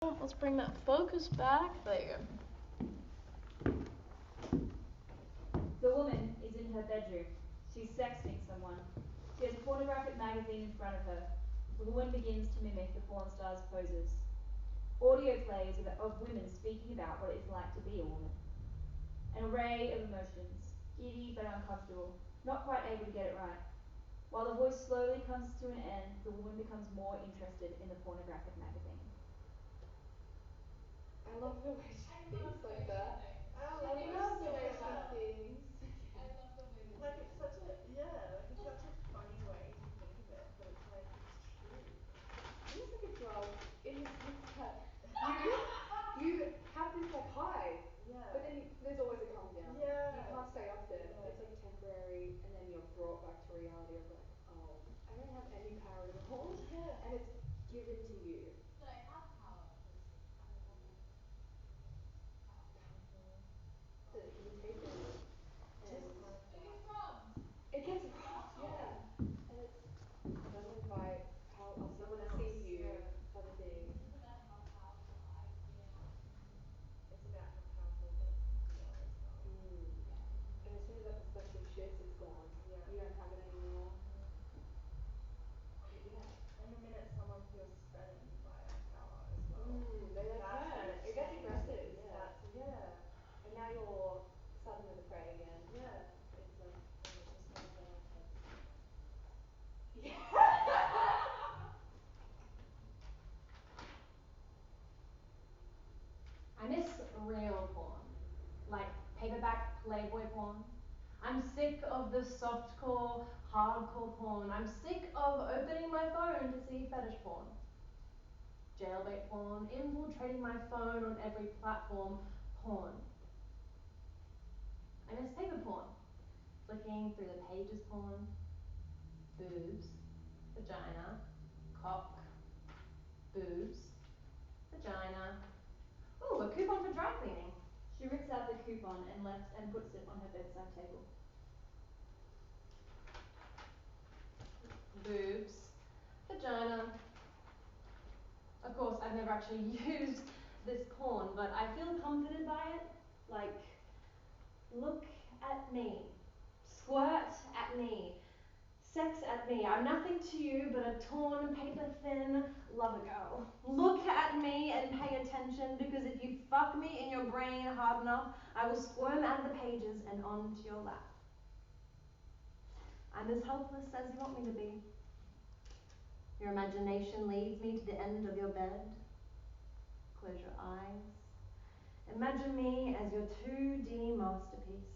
Let's bring that focus back. There you go. The woman is in her bedroom. She's sexting someone. She has a pornographic magazine in front of her. The woman begins to mimic the porn star's poses. Audio plays of women speaking about what it's like to be a woman. An array of emotions, giddy but uncomfortable, not quite able to get it right. While the voice slowly comes to an end, the woman becomes more interested in the pornographic magazine. I love the way she thinks like that. I love the way she thinks. I love the way that Like it's such a funny way to think of it, but it's like it's true. It's like a drug in the sense that you have this like high, but then there's always a come down. Yeah. You can't stay up there. Yeah. It's like temporary, and then you're brought back to reality of like, oh, I don't have any power at all, Yeah. and it's given to you. But I have power because I'm a woman. So it can be taken, and It gets robbed. it gets robbed, yeah. And it doesn't invite how other people Someone see else, you, yeah. other things. It's about how powerful I feel. It's about how powerful they feel as well. And as soon as that perspective shifts, it's gone. Yeah. You don't have it anymore. Yeah. And the minute someone feels threatened by our power as well, They like, that's yeah, when it it gets changes. aggressive, yeah. That's And now you're suddenly the prey again. Yeah. It's like it just goes on its head. Yeah. I miss real porn, like paperback Playboy porn. I'm sick of the softcore, hardcore porn. I'm sick of opening my phone to see fetish porn. Jailbait porn, infiltrating my phone on every platform, porn. I miss paper porn, flicking through the pages porn, boobs, vagina, cock, boobs, vagina. Ooh, a coupon for dry cleaning. She rips out the coupon and puts it on her bedside table. Boobs, vagina. Of course, I've never actually used this porn, but I feel comforted by it. Like, look at me, squirt at me, sex at me. I'm nothing to you but a torn, paper-thin lover girl. Look at me and pay attention, because if you fuck me in your brain hard enough, I will squirm out of the pages and onto your lap. I'm as helpless as you want me to be. Your imagination leads me to the end of your bed. Close your eyes. Imagine me as your 2D masterpiece.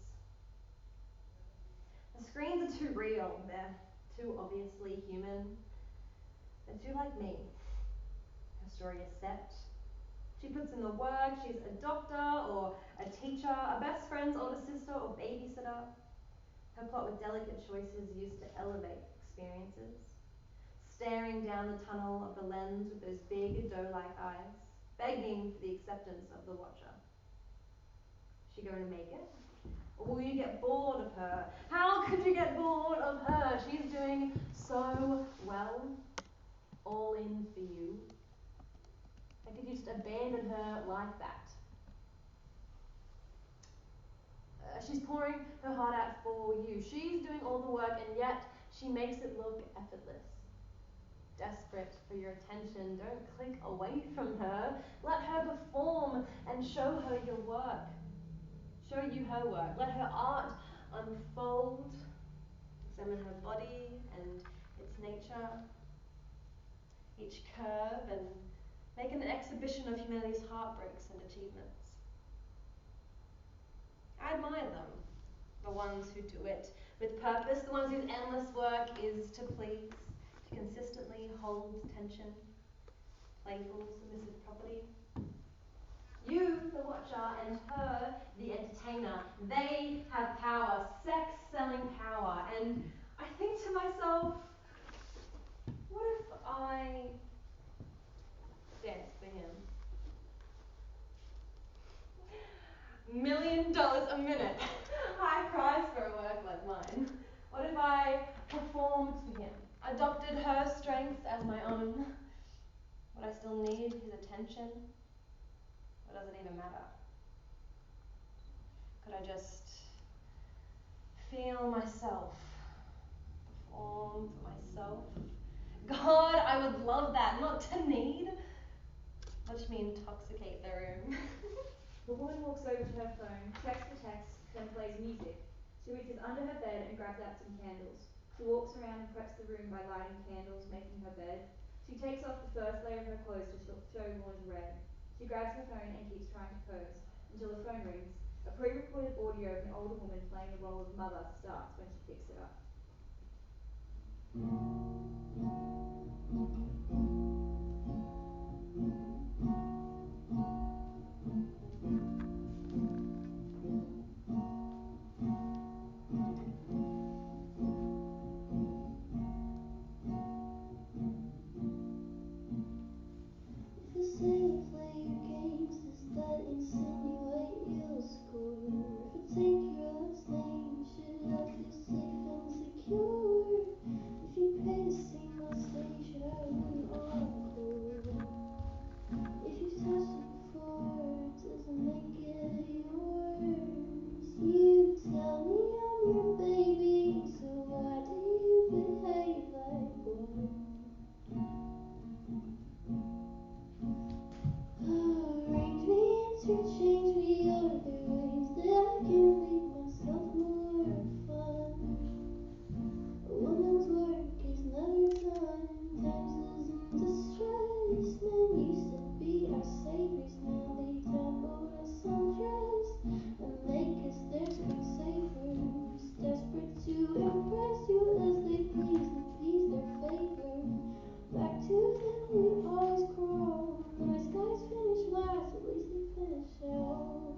The screens are too real. They're too obviously human. They're too like me. Her story is set. She puts in the work. She's a doctor or a teacher, a best friend's older sister or babysitter. Her plot with delicate choices used to elevate experiences. Staring down the tunnel of the lens with those big doe-like eyes, begging for the acceptance of the watcher. Is she going to make it? Or will you get bored of her? How could you get bored of her? She's doing so well. All in for you. How could you just abandon her like that? She's pouring her heart out for you. She's doing all the work, and yet she makes it look effortless. Desperate for your attention, don't click away from her. Let her perform and show her your work. Show you her work. Let her art unfold. Examine her body and its nature, each curve, and make an exhibition of humanity's heartbreaks and achievements. I admire them, the ones who do it with purpose, the ones whose endless work is to please, to consistently hold tension, playful, submissive property. You, the watcher, and her, the entertainer, they have power, sex-selling power, and I think to myself, what if I danced for him? $1 million a minute. High price for a work like mine. What if I performed for him, adopted her strengths as my own? Would I still need his attention? Or does it even matter? Could I just feel myself, perform for myself? God, I would love that. Not to need. Watch me intoxicate the room. The woman walks over to her phone, checks the text, then plays music. She reaches under her bed and grabs out some candles. She walks around and preps the room by lighting candles, making her bed. She takes off the first layer of her clothes to show lingerie. She grabs her phone and keeps trying to pose, until the phone rings. A pre-recorded audio of an older woman playing the role of mother starts when she picks it up. If you say you play your games, does that insinuate you'll score? If I take your last name, should I feel safe and secure? If you pay to sing on stage, should I win encore? If you've touched it before, does it make it yours? You tell me I'm your baby, so why do you behave like one? Arrange me, interchange me, are there ways that I can make myself more fun? A woman's work is never done, damsels in distress. Men used to be our saviors, now they tumble us undressed and make us their screensavers, desperate to impress you as they please, appease their favor. Back to them we always crawl. Nice guys finish last, at least they finish it all.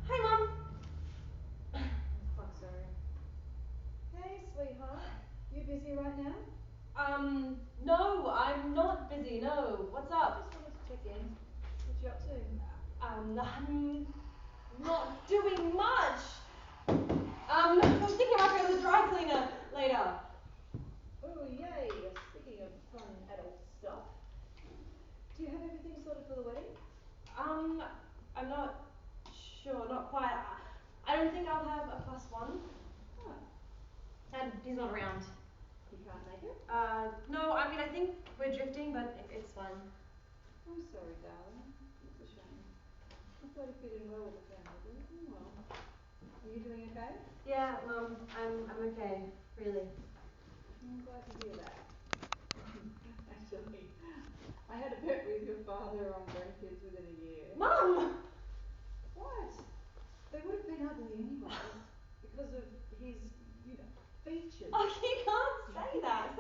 Hi, Mum. Fuck, sorry. Hey, sweetheart. You busy right now? No, I'm not busy, no. What's I up? just wanted to check in. What you up to? I'm not doing much. I'm thinking I might go to the dry cleaner later. Oh, yay! Speaking of fun adult stuff, do you have everything sorted for the wedding? I'm not sure, not quite. I don't think I'll have a +1. Huh. And he's not around. You can't make it? No, I mean, I think we're drifting, but it's fine. I'm sorry, darling. It's a shame. I thought you fit in well with the family, but oh well. Are you doing okay? Yeah, Mum, I'm okay, really. I'm glad to hear that. Actually, I had a bet with your father on grandkids within a year. Mum! What? They would have been ugly anyways, because of his, features. Oh, you can't say that.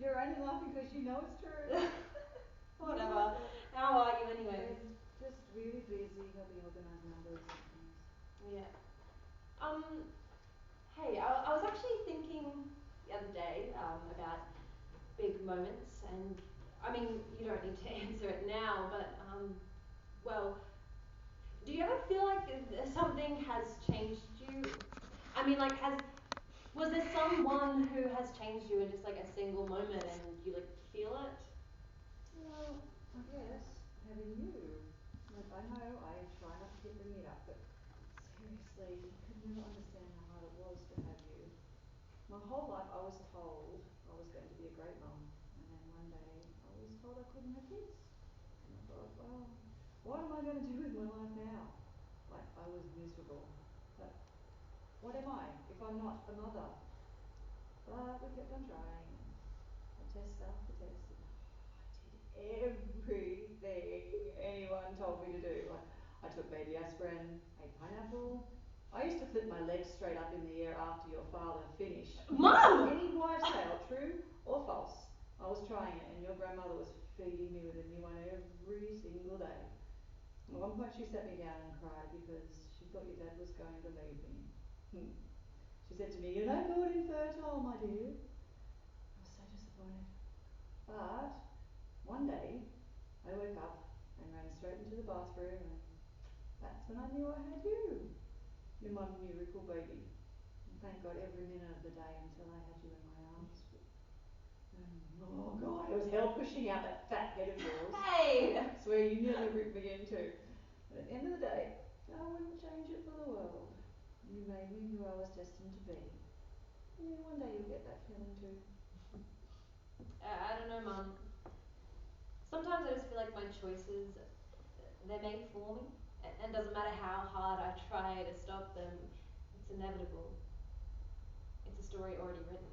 You're only laughing because you know it's true. Whatever. How are you anyway? Just really busy, helping organise numbers and things. Yeah. Hey, I was actually thinking the other day about big moments, and I mean, you don't need to answer it now, but well, do you ever feel like something has changed you? I mean, like, was there someone who has changed you in just like a single moment, and you like feel it? Well, I guess having you. Like, I know I try not to keep bringing it up, but seriously, you could never understand how hard it was to have you. My whole life I was told I was going to be a great mum, and then one day I was told I couldn't have kids. And I thought, well, what am I going to do with my life now? Like, I was miserable. Like, what am I if I'm not a mother? But we kept on trying, and I test after test, and I did everything anyone told me to do. Like, I took baby aspirin, ate pineapple. I used to flip my legs straight up in the air after your father finished. Mum! Any wives' tale, true or false? I was trying it, and your grandmother was feeding me with a new one every single day. At one point she sat me down and cried because she thought your dad was going to leave me. She said to me, "You're no good infertile, my dear." I was so disappointed. But one day I woke up and ran straight into the bathroom, and that's when I knew I had you. You're my miracle baby. And thank God every minute of the day until I had you in my arms. Oh God, it was hell pushing out that fat head of yours. Hey! I swear you nearly ripped me in too. But at the end of the day, I wouldn't change it for the world. You made me who I was destined to be. And yeah, one day you'll get that feeling too. I don't know, Mum. Sometimes I just feel like my choices, they're made for me. And doesn't matter how hard I try to stop them, it's inevitable. It's a story already written.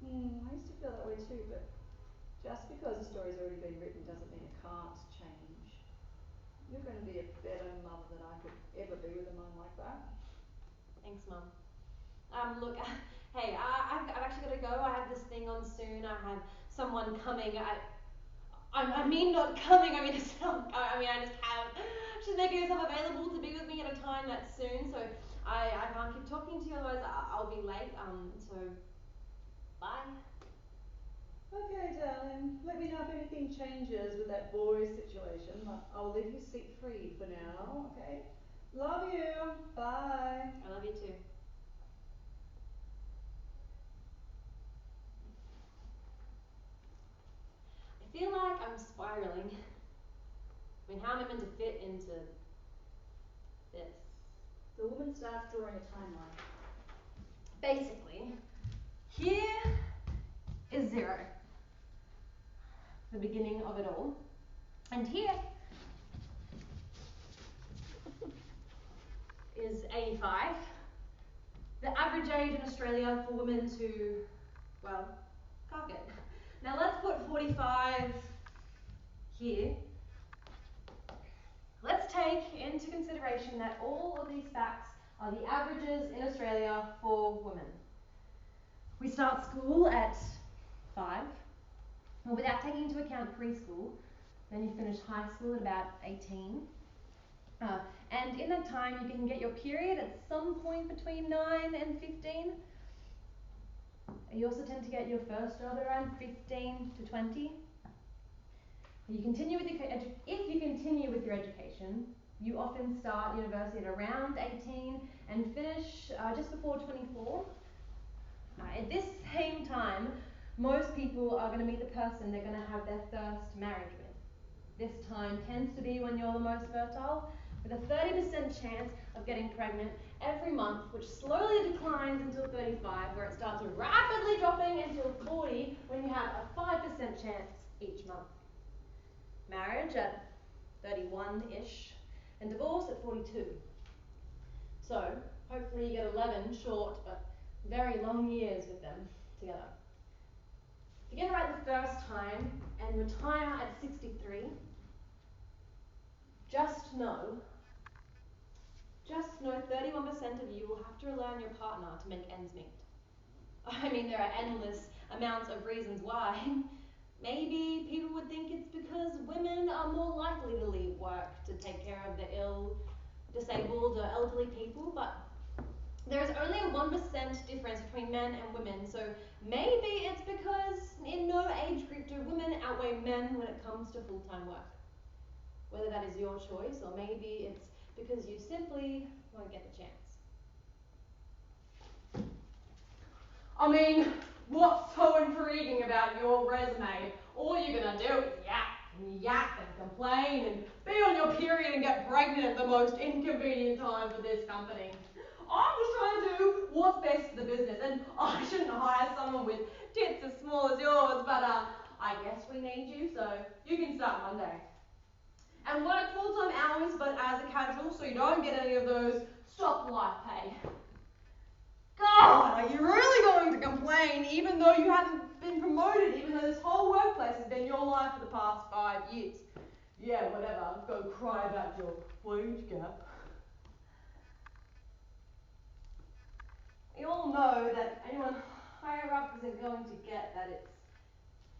I used to feel that way too, but just because a story's already been written doesn't mean it can't change. You're going to be a better mother than I could ever be with a mum like that. Thanks, Mum. Look, hey, I've actually got to go. I have this thing on soon. I have someone coming. I mean not coming. I mean I just have. She's making herself available to be with me at a time that's soon. So I can't keep talking to you, otherwise I'll be late. So bye. Okay, darling. Let me know if anything changes with that boy situation. I'll leave you seat free for now, okay? Love you. Bye. I love you too. I feel like I'm spiraling. I mean, how am I meant to fit into this? The woman starts drawing a timeline. Basically, here is 0, the beginning of it all, and here is 85, the average age in Australia for women to, well, cark it. Now let's put 45 here. Let's take into consideration that all of these facts are the averages in Australia for women. We start school at 5, well, without taking into account preschool, then you finish high school at about 18. And in that time, you can get your period at some point between 9 and 15. You also tend to get your first job at around 15 to 20. You continue with if you continue with your education, you often start university at around 18 and finish just before 24. At this same time, most people are going to meet the person they're going to have their first marriage with. This time tends to be when you're the most fertile, with a 30% chance of getting pregnant every month, which slowly declines until 35, where it starts rapidly dropping until 40, when you have a 5% chance each month. Marriage at 31-ish, and divorce at 42. So, hopefully you get 11 short but very long years with them together. If you get it right the first time and retire at 63, just know 31% of you will have to rely on your partner to make ends meet. I mean, there are endless amounts of reasons why. Maybe people would think it's because women are more likely to leave work to take care of the ill, disabled, or elderly people, but there's only a 1% difference between men and women, so maybe it's because in no age group do women outweigh men when it comes to full-time work. Whether that is your choice, or maybe it's because you simply won't get the chance. I mean, what's so intriguing about your resume? All you're gonna do is yap and complain and be on your period and get pregnant at the most inconvenient time for this company. I'm just trying to do what's best for the business, and I shouldn't hire someone with tits as small as yours, but I guess we need you, so you can start Monday. And work full-time hours, but as a casual, so you don't get any of those stop life pay. God, are you really going to complain even though you haven't been promoted, even though this whole workplace has been your life for the past 5 years? Yeah, whatever, go cry about your wage gap. We all know that anyone higher up isn't going to get that it's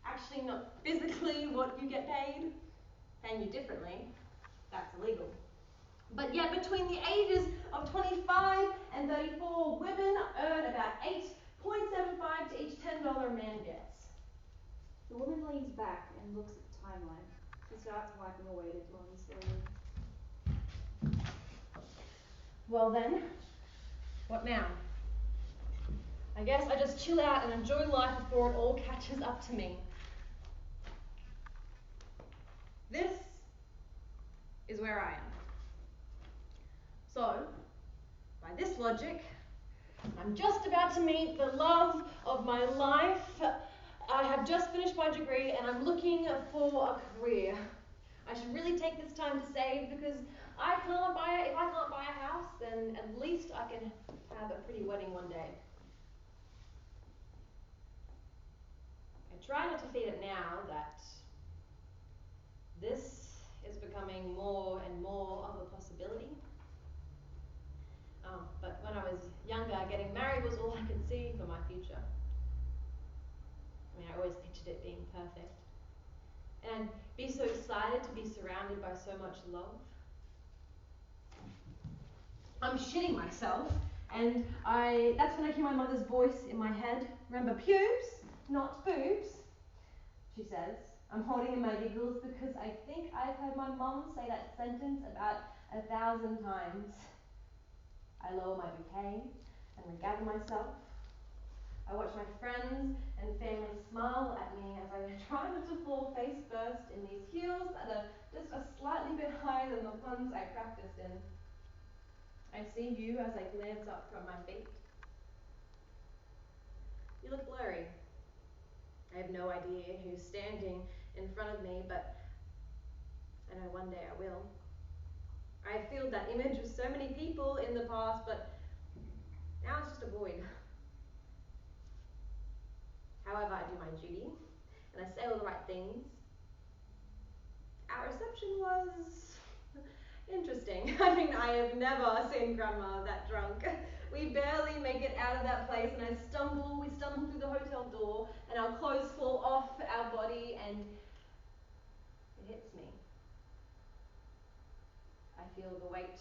actually not physically what you get paid, paying you differently. That's illegal. But yet between the ages of 25 and 34, women earn about 8.75 to each $10 a man gets. The woman leans back and looks at the timeline. She starts wiping away the blonde slowly. Well then, What now? I guess I just chill out and enjoy life before it all catches up to me. This is where I am. So, by this logic, I'm just about to meet the love of my life. I have just finished my degree and I'm looking for a career. I should really take this time to save because if I can't buy a house, then at least I can have a pretty wedding one day. I try not to feed it now that this is becoming more and more of a possibility. But when I was younger, getting married was all I could see for my future. I mean, I always pictured it being perfect. And I'd be so excited to be surrounded by so much love. I'm shitting myself, and that's when I hear my mother's voice in my head. Remember, pubes, not boobs, she says. I'm holding in my giggles because I think I've heard my mum say that sentence about 1,000 times. I lower my bouquet and regather myself. I watch my friends and family smile at me as I try not to fall face first in these heels that are just a slightly bit higher than the ones I practiced in. I see you as I glance up from my feet. You look blurry. I have no idea who's standing in front of me, but I know one day I will. I filled that image with so many people in the past, but now it's just a void. However, I do my duty, and I say all the right things. Our reception was interesting. I mean, I have never seen Grandma that drunk. We barely make it out of that place, and we stumble through the hotel door, and our clothes fall off our body, and it hits me. I feel the weight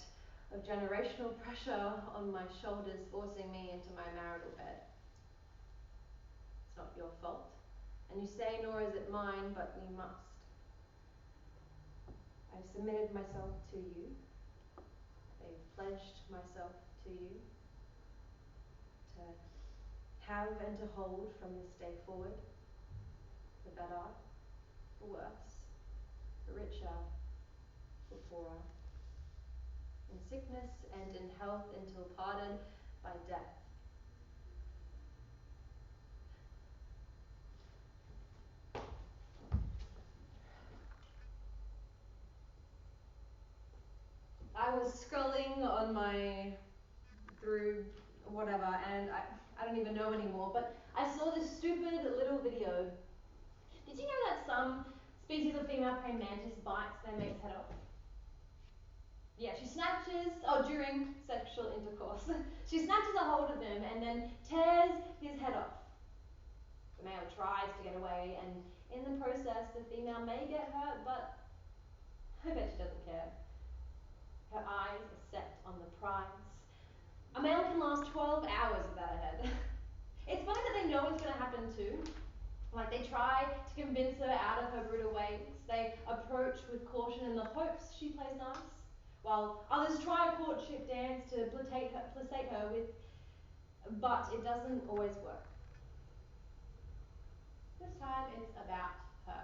of generational pressure on my shoulders forcing me into my marital bed. It's not your fault. And you say, nor is it mine, but we must. I've submitted myself to you. I've pledged myself to you to have and to hold from this day forward, for better, for worse, for richer, for poorer, in sickness and in health until parted by death. I was scrolling on through whatever, and I don't even know anymore, but I saw this stupid little video. Did you know that some species of female praying mantis bites their mate's head off? Yeah, she snatches, during sexual intercourse, she snatches a hold of him and then tears his head off. The male tries to get away, and in the process, the female may get hurt, but I bet she doesn't care. Her eyes are set on the prize. A male can last 12 hours without a head. It's funny that they know it's going to happen too. Like, they try to convince her out of her brutal ways. They approach with caution in the hopes she plays nice, while others try a courtship dance to placate her with, but it doesn't always work. This time it's about her.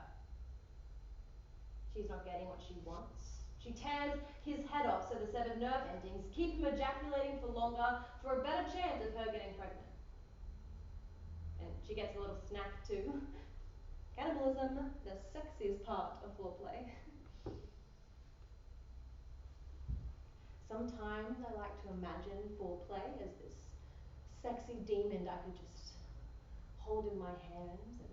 She's not getting what she wants. She tears his head off so the severed nerve endings keep him ejaculating for longer for a better chance of her getting pregnant. And she gets a little snack too. Cannibalism, the sexiest part of foreplay. Sometimes I like to imagine foreplay as this sexy demon I could just hold in my hands and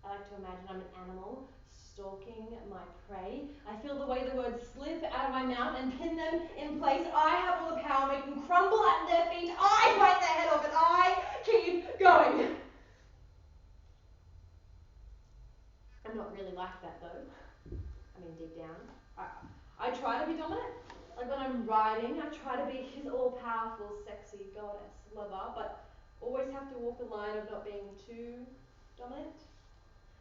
I like to imagine I'm an animal stalking my prey. I feel the way the words slip out of my mouth and pin them in place. I have all the power, make them crumble at their feet. I bite their head off and I keep going. not really like that though. I mean, deep down. I try to be dominant. Like when I'm writing, I try to be his all-powerful, sexy goddess lover, but always have to walk the line of not being too dominant,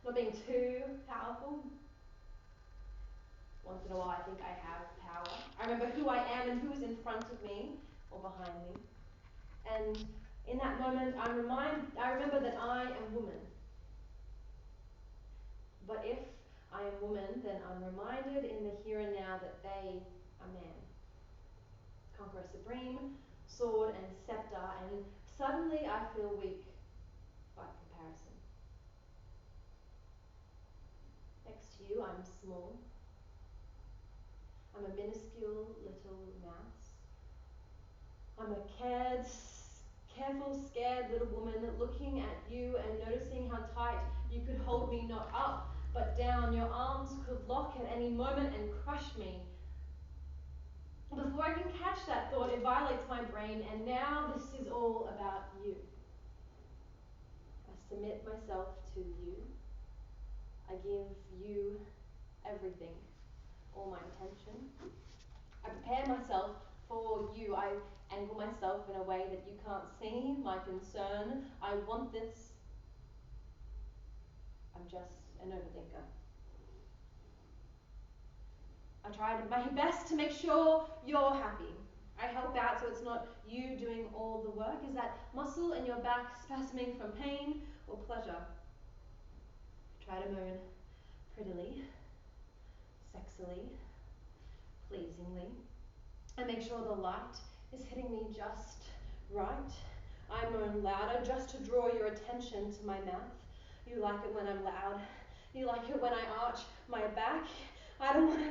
not being too powerful. Once in a while, I think I have power. I remember who I am and who is in front of me or behind me. And in that moment, I remember that I am woman. But if I am woman, then I'm reminded in the here and now that they are man. Conqueror supreme, sword and scepter, and suddenly I feel weak by comparison. Next to you, I'm small. I'm a minuscule little mouse. I'm a careful, scared little woman looking at you and noticing how tight you could hold me not up, but down. Your arms could lock at any moment and crush me. Before I can catch that thought, it violates my brain, and now this is all about you. I submit myself to you. I give you everything, all my attention. I prepare myself for you. I angle myself in a way that you can't see my concern. I want this. I'm just an overthinker. I try my best to make sure you're happy. I help out so it's not you doing all the work. Is that muscle in your back spasming from pain or pleasure? I try to moan prettily, sexily, pleasingly. I make sure the light is hitting me just right. I moan louder just to draw your attention to my mouth. You like it when I'm loud. You like it when I arch my back. I don't want to.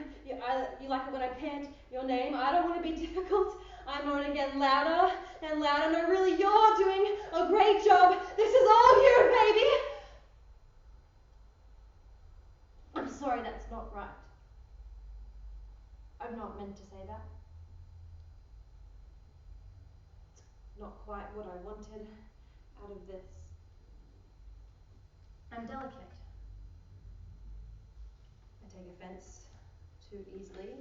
You like it when I pant your name. I don't want to be difficult. I moan again louder and louder. No, really, you're doing a great job. This is all you, baby. I'm sorry, that's not right. I've not meant to say that. It's not quite what I wanted out of this. I'm delicate. I take offense too easily.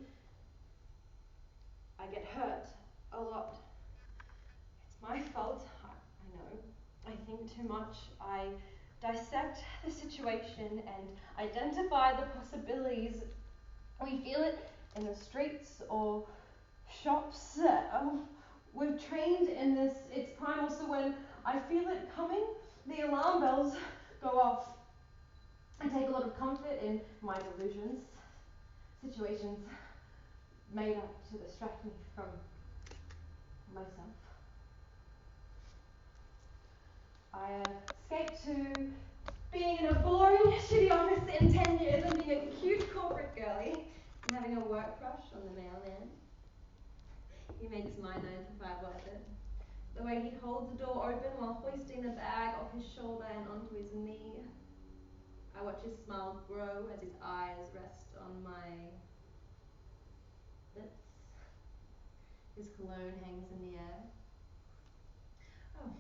I get hurt a lot. It's my fault, I know. I think too much. I dissect the situation and identify the possibilities. We feel it in the streets or shops. We've trained in this. It's primal, so when I feel it coming, the alarm bells go off. I take a lot of comfort in my delusions, situations made up to distract me from myself. I escaped to being in a boring, shitty office in 10 years and being a cute corporate girly and having a work crush on the mailman. He makes my 9 to 5 worth it. The way he holds the door open while hoisting the bag off his shoulder and onto his knee. I watch his smile grow as his eyes rest on my lips. His cologne hangs in the air. Oh,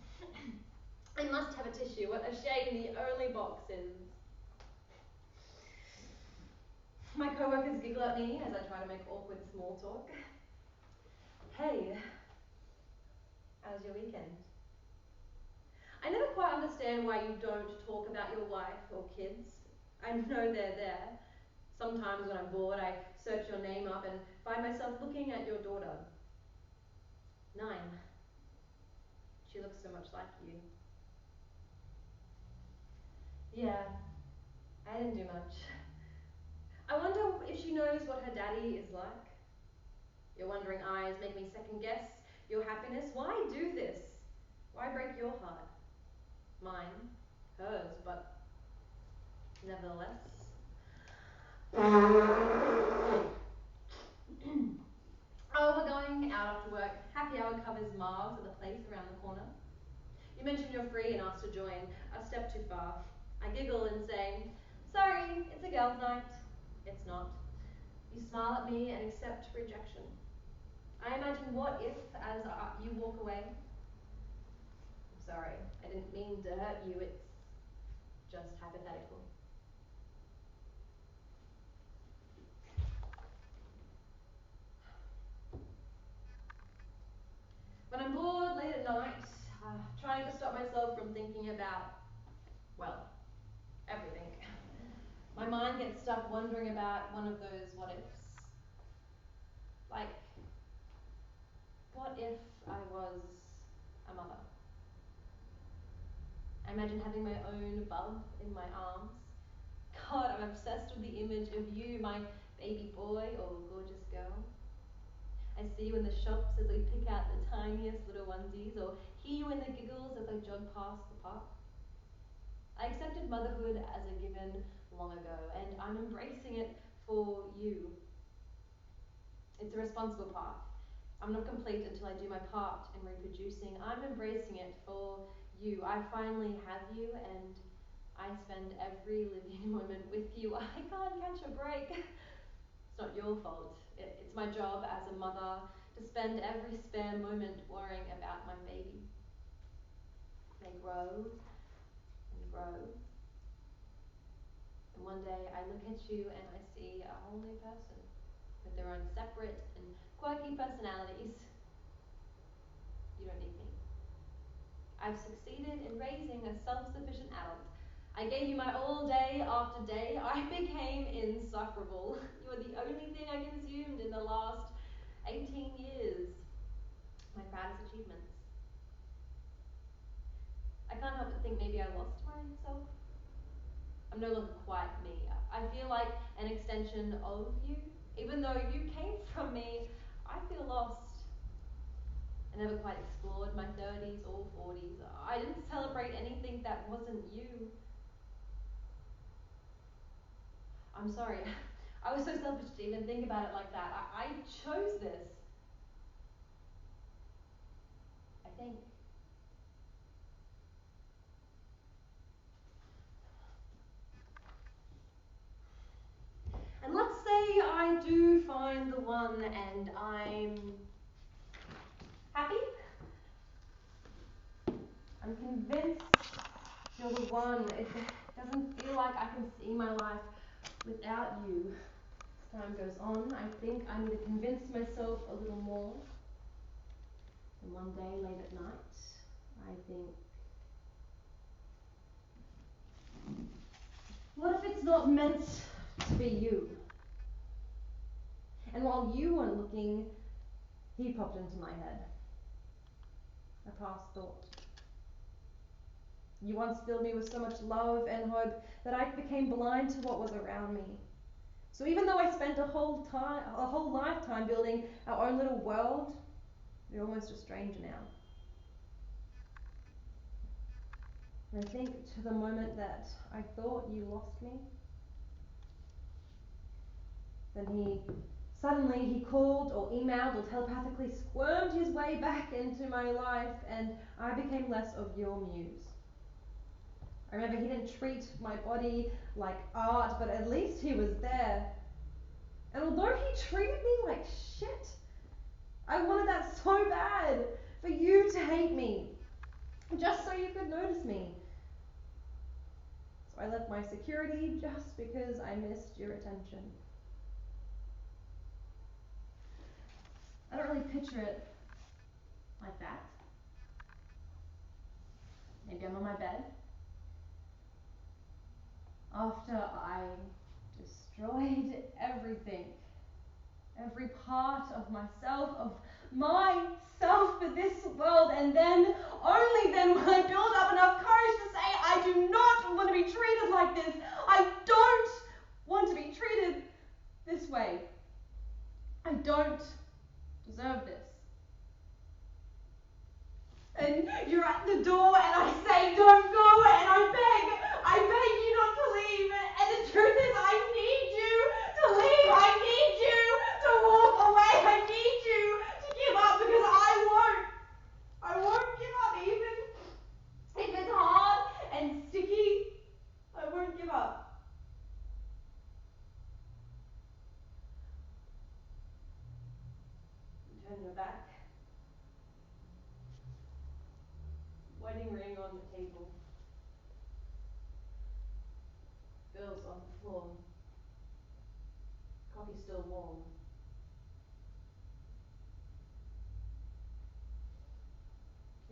I must have a tissue. What a shame the only box is. My co-workers giggle at me as I try to make awkward small talk. Hey, how's your weekend? I never quite understand why you don't talk about your wife or kids. I know they're there. Sometimes when I'm bored, I search your name up and find myself looking at your daughter. 9. She looks so much like you. Yeah, I didn't do much. I wonder if she knows what her daddy is like. Your wondering eyes make me second guess your happiness. Why do this? Why break your heart? Mine, hers, but nevertheless. Oh, we're going out after work. Happy hour covers Marv's at the place around the corner. You mention you're free and ask to join. A step too far. I giggle and say, sorry, it's a girls' night. It's not. You smile at me and accept rejection. I imagine what if as you walk away. I'm sorry, I didn't mean to hurt you. It's just hypothetical. Well, everything. My mind gets stuck wondering about one of those what ifs. Like, what if I was a mother? I imagine having my own bub in my arms. God, I'm obsessed with the image of you, my baby boy or gorgeous girl. I see you in the shops as I pick out the tiniest little onesies, or hear you in the giggles as I jog past the park. I accepted motherhood as a given long ago, and I'm embracing it for you. It's a responsible path. I'm not complete until I do my part in reproducing. I'm embracing it for you. I finally have you, and I spend every living moment with you. I can't catch a break. It's not your fault. It's my job as a mother to spend every spare moment worrying about my baby. They grow and grow. And one day I look at you and I see a whole new person with their own separate and quirky personalities. You don't need me. I've succeeded in raising a self-sufficient adult. I gave you my all day after day. I became insufferable. You are the only thing I consumed in the last 18 years. My proudest achievements. I can't help but think maybe I lost myself. I'm no longer quite me. I feel like an extension of you. Even though you came from me, I feel lost. I never quite explored my 30s or 40s. I didn't celebrate anything that wasn't you. I'm sorry. I was so selfish to even think about it like that. I chose this. I think. And let's say I do find the one and I'm happy. I'm convinced you're the one. It doesn't feel like I can see my life without you. As time goes on, I think I need to convince myself a little more. And one day, late at night, I think, what if it's not meant to be you? And while you weren't looking, he popped into my head. A past thought. You once filled me with so much love and hope that I became blind to what was around me. So even though I spent a whole lifetime building our own little world, you're almost a stranger now. And I think to the moment that I thought you lost me, then he called or emailed or telepathically squirmed his way back into my life, and I became less of your muse. I remember he didn't treat my body like art, but at least he was there. And although he treated me like shit, I wanted that so bad, for you to hate me, just so you could notice me. So I left my security just because I missed your attention. I don't really picture it like that. Maybe I'm on my bed. After I destroyed everything, every part of myself for this world, and then, only then, will I build up enough courage to say, I do not want to be treated like this. I don't want to be treated this way. I don't deserve this. And you're at the door, and I say, don't go, and I beg you not to leave. And the truth is, I need you to leave. I need you to walk away. I need you to give up, because I won't give up, even if it's hard and sticky. I won't give up. You turn your back. Wedding ring on the table. Bills on the floor. Coffee still warm.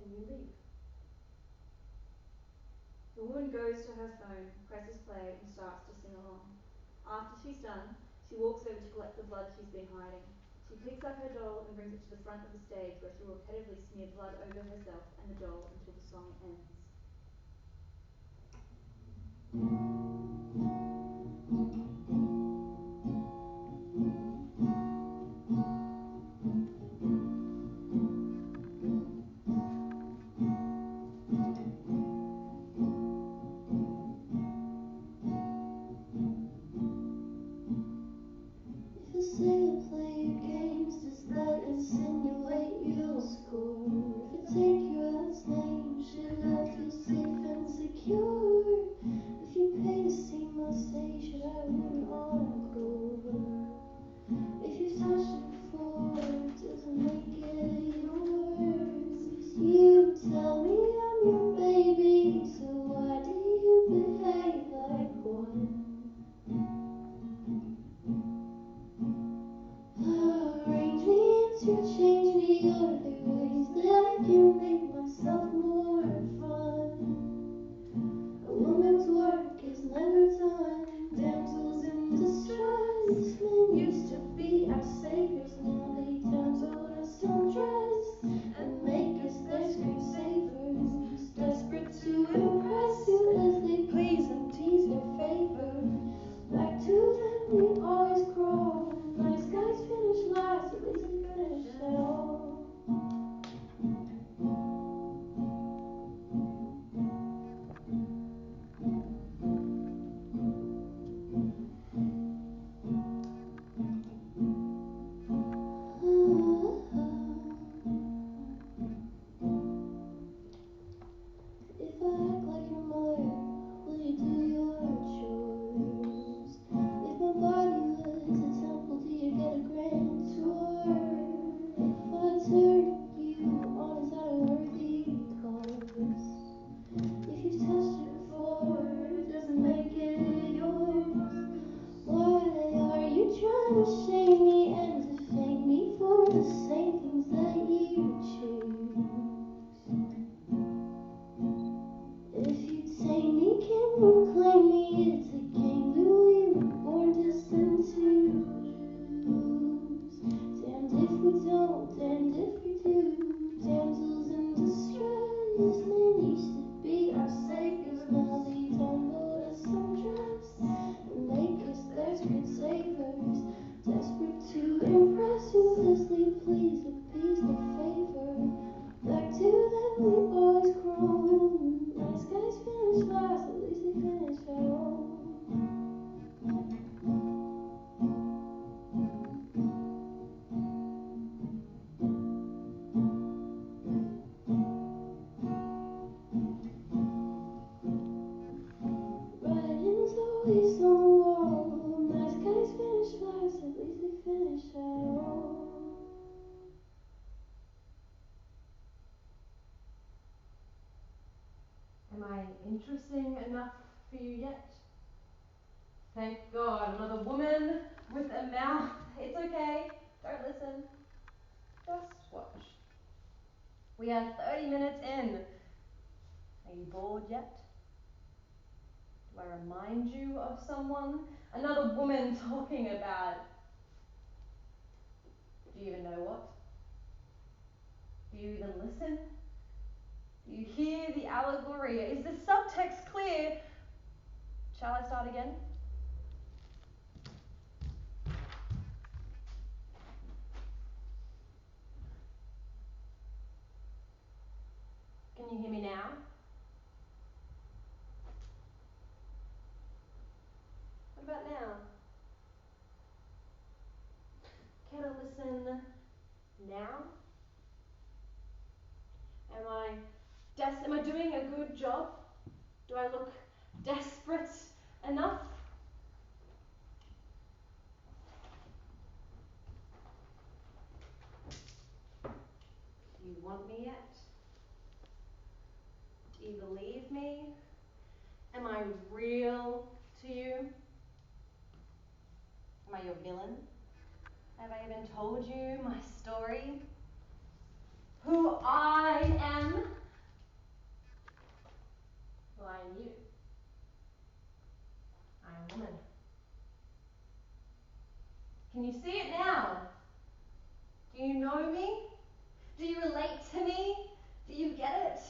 And you leave. The wound woman goes to her phone, presses play, and starts to sing along. After she's done, she walks over to collect the blood she's been hiding. She picks up her doll and brings it to the front of the stage where she will repetitively smear blood over herself and the doll until the song ends. If you say you play your games, does that insinuate you'll score? If I take your last name, should I feel safe and secure? If you pay to see my stage, should I want an encore? If you've touched it before, doesn't make it yours. You tell me I'm your baby, so why do you behave like one? Arrange me, interchange me, are there ways that I can make myself more fun? A woman's work is never done. Damsels in distress, men used to be our saviors, now they turn toward us undressed and make us their screensavers, desperate to impress you as they please and tease their favor. Back to them we always crawl. Nice guys finish last, at least they finish at all. If I act like your mother, will you do your chores? If my body was a temple, do you get a grand tour? If I turn you on, is that a worthy cause? If you've touched it before, it doesn't make it yours. Why are you trying to shame me and defame me for the same things that you choose? If you tame me, can you claim me? It's a game that we were born destined to lose. Damned if we don't, damned if we do. Damsels in distress, men used to be our saviors, now they tumble us undressed and make us their screensavers, desperate to impress you as they please, appease their favor. Back to them we always crawl. Nice guys finish last, at least they finish at all. Writing's always on the wall. Nice guys finish last, at least they finish at all. Am I interesting enough for you yet? Thank God, another woman with a mouth. It's okay, don't listen. Just watch. We are 30 minutes in. Are you bored yet? Do I remind you of someone? Another woman talking about... Do you even know what? Do you even listen? Do you hear the allegory? Is the subtext clear? Shall I start again? Can you hear me now? What about now? Can I listen now? Am I doing a good job? Do I look desperate enough? Do you want me yet? Do you believe me? Am I real to you? Am I your villain? Have I even told you my story? Who I am? Who I am you? woman. Can you see it now? Do you know me? Do you relate to me? Do you get it?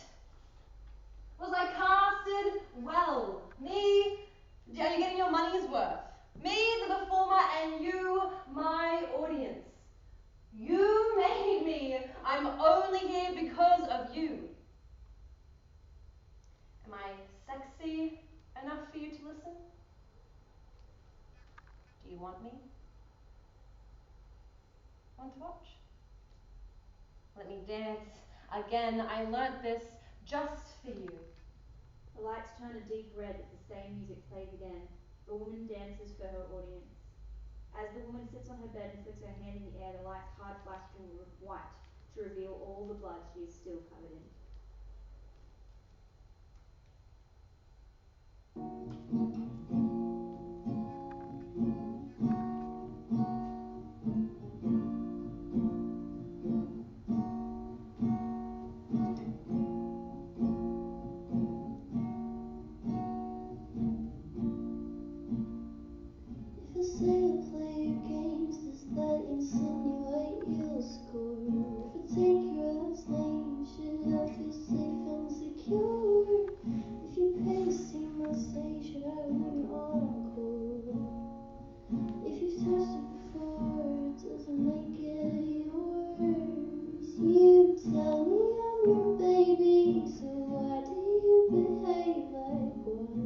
Was I casted well? Me, are you getting your money's worth? Me, the performer, and you, my audience. You made me. I'm only here because of you. Am I sexy enough for you to listen? Do you want me? Want to watch? Let me dance. Again, I learnt this just for you. The lights turn a deep red as the same music plays again. The woman dances for her audience. As the woman sits on her bed and flicks her hand in the air, the lights hard flash to white to reveal all the blood she is still covered in. If I say to play your games, does that insinuate you'll score? If I take your last name, should I feel safe and secure? If you pay to see my stage, should I want an encore? If you've touched it before, does it make it yours? You tell me I'm your baby, so why do you behave like one?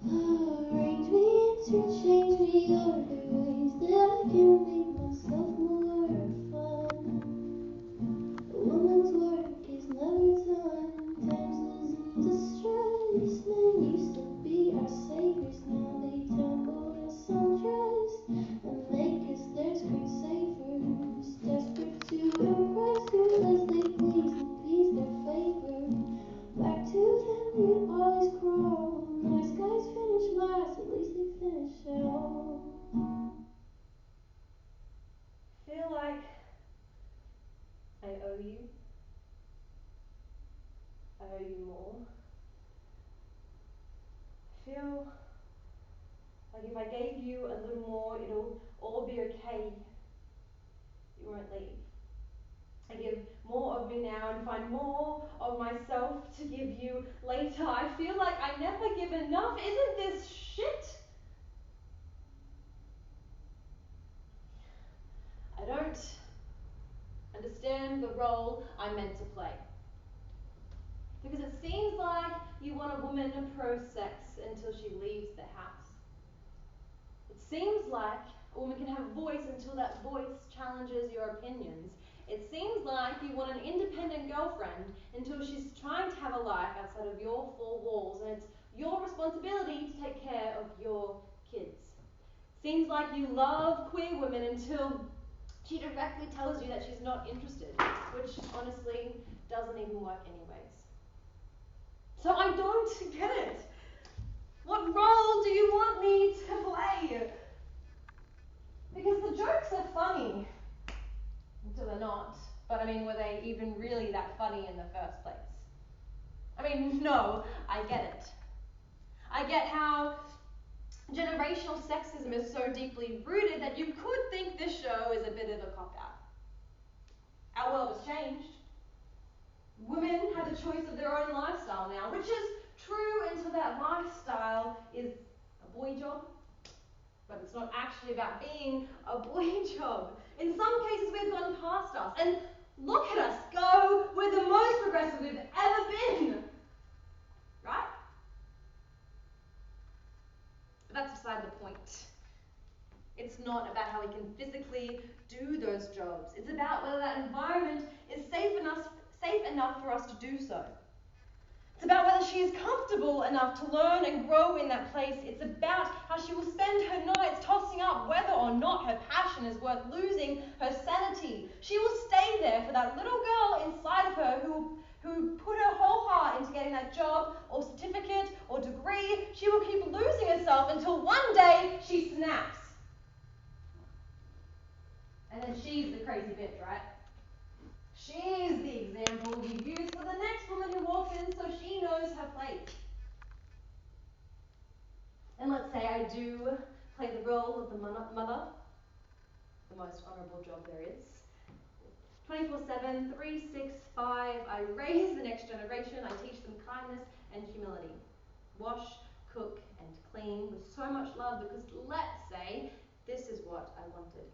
Arrange me, interchange me, order ways that I can make myself more fun. A woman's work is never done. Damsels in distress, men used to be our saviors, now they tumble us undressed and make us their screensavers, desperate to impress who as they please and appease their favor. Back to them we always crawl. Nice guys finish last, at least they finish at all. Feel like I owe you. I owe you more. Feel like if I gave you a little more, it'll all be okay. You won't leave. I give more of me now and find more of myself to give you later. I feel like I never give enough. Isn't this shit? I don't understand the role I'm meant to play. Because it seems like you want a woman pro-sex until she leaves the house. It seems like a woman can have a voice until that voice challenges your opinions. It seems like you want an independent girlfriend until she's trying to have a life outside of your four walls, and it's your responsibility to take care of your kids. Seems like you love queer women until she directly tells you that she's not interested, which honestly doesn't even work anyways. So I don't get it. What role do you want me to play? Because the jokes are funny until they're not. But I mean, were they even really that funny in the first place? I mean, no, I get it. I get how generational sexism is so deeply rooted that you could think this show is a bit of a cop-out. Our world has changed. Women have a choice of their own lifestyle now, which is true until that lifestyle is a boy job. But it's not actually about being a boy job. In some cases, we've gone past us. And look at us go. We're the most progressive we've ever been. Right? But that's beside the point. It's not about how we can physically do those jobs. It's about whether that environment is safe enough for us to do so. It's about whether she is comfortable enough to learn and grow in that place. It's about how she will spend her nights tossing up whether or not her passion is worth losing her sanity. She will stay there for that little girl inside of her who put her whole heart into getting that job or certificate or degree. She will keep losing herself until one day she snaps. And then she's the crazy bitch, right? She's the example you use for the next woman who walks in so she knows her place. do play the role of the mother, the most honourable job there is. 24/7, 365, I raise the next generation, I teach them kindness and humility. Wash, cook and clean with so much love because let's say this is what I wanted.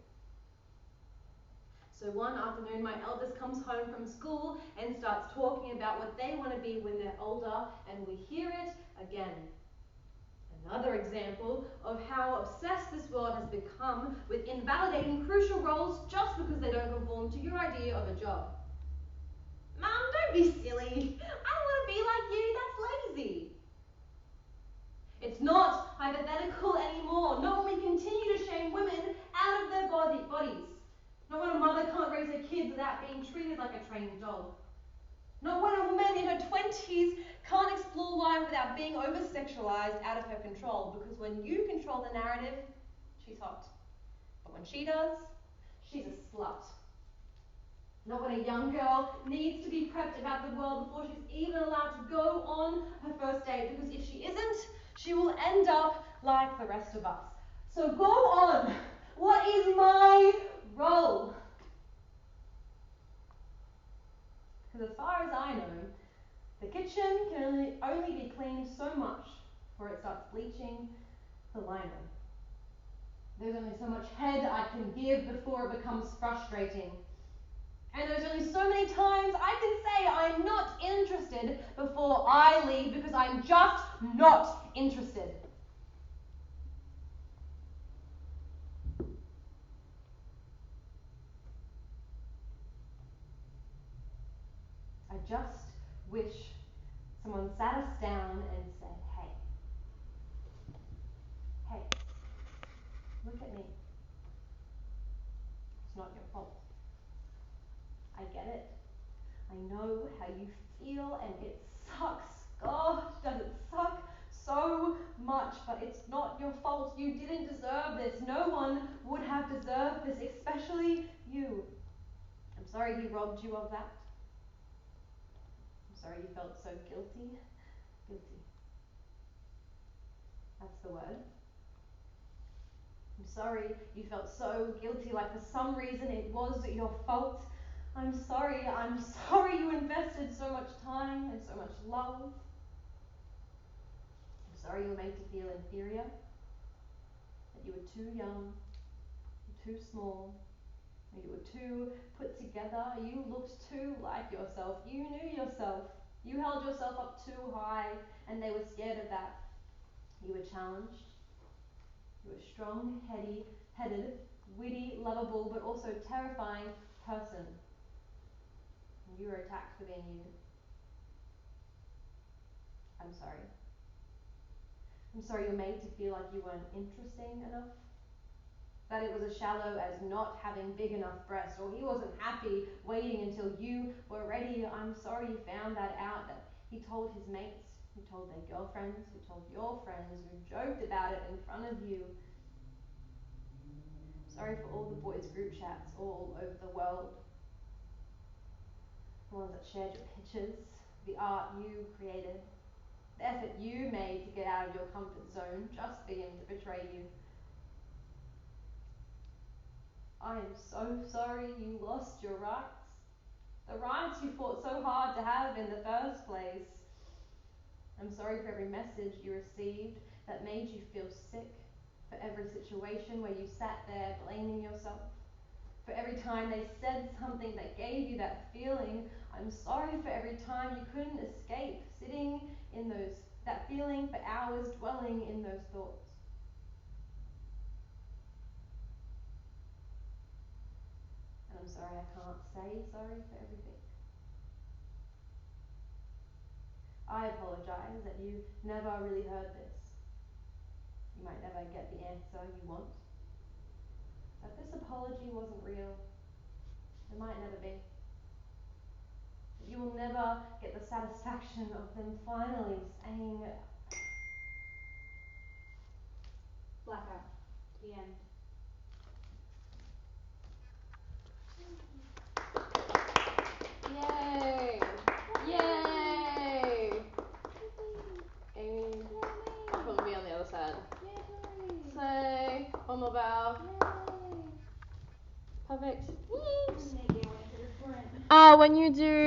So one afternoon my eldest comes home from school and starts talking about what they want to be when they're older, and we hear it again. Another example of how obsessed this world has become with invalidating crucial roles just because they don't conform to your idea of a job. Mum, don't be silly. I don't want to be like you. That's lazy. It's not hypothetical anymore. Not when we continue to shame women out of their bodies. Not when a mother can't raise her kids without being treated like a trained dog. Not when a woman in her 20s can't explore life without being over-sexualized out of her control, because when you control the narrative, she's hot. But when she does, she's a slut. Not when a young girl needs to be prepped about the world before she's even allowed to go on her first date, because if she isn't, she will end up like the rest of us. So go on. What is my role? Because as far as I know, the kitchen can only be cleaned so much before it starts bleaching the lino. There's only so much head I can give before it becomes frustrating. And there's only so many times I can say I'm not interested before I leave because I'm just not interested. I just wish someone sat us down and said, hey, look at me. It's not your fault. I get it. I know how you feel and it sucks. Gosh, does it suck so much, but it's not your fault. You didn't deserve this. No one would have deserved this, especially you. I'm sorry he robbed you of that. I'm sorry you felt so guilty. Guilty. That's the word. I'm sorry you felt so guilty, like for some reason it was your fault. I'm sorry you invested so much time and so much love. I'm sorry you were made to feel inferior, that you were too young, too small, you were too put together, you looked too like yourself, you knew yourself, you held yourself up too high, and they were scared of that. You were challenged, you were a strong, headed, witty, lovable, but also terrifying person. And you were attacked for being you. I'm sorry. I'm sorry you're made to feel like you weren't interesting enough. That it was as shallow as not having big enough breasts, or he wasn't happy waiting until you were ready. I'm sorry you found that out, that he told his mates, who told their girlfriends, who told your friends, who joked about it in front of you. Sorry for all the boys' group chats all over the world. The ones that shared your pictures, the art you created, the effort you made to get out of your comfort zone just for him to betray you. I am so sorry you lost your rights. The rights you fought so hard to have in the first place. I'm sorry for every message you received that made you feel sick, for every situation where you sat there blaming yourself, for every time they said something that gave you that feeling. I'm sorry for every time you couldn't escape, sitting in that feeling for hours, dwelling in those thoughts. And I'm sorry I can't say sorry for everything. I apologize that you never really heard this. You might never get the answer you want. That this apology wasn't real. It might never be. You will never get the satisfaction of them finally saying, Blackout. The end. yay! Yay! Amy, I'll probably be on the other side. Yay! One more bow. Perfect. Make their way to the front. When you do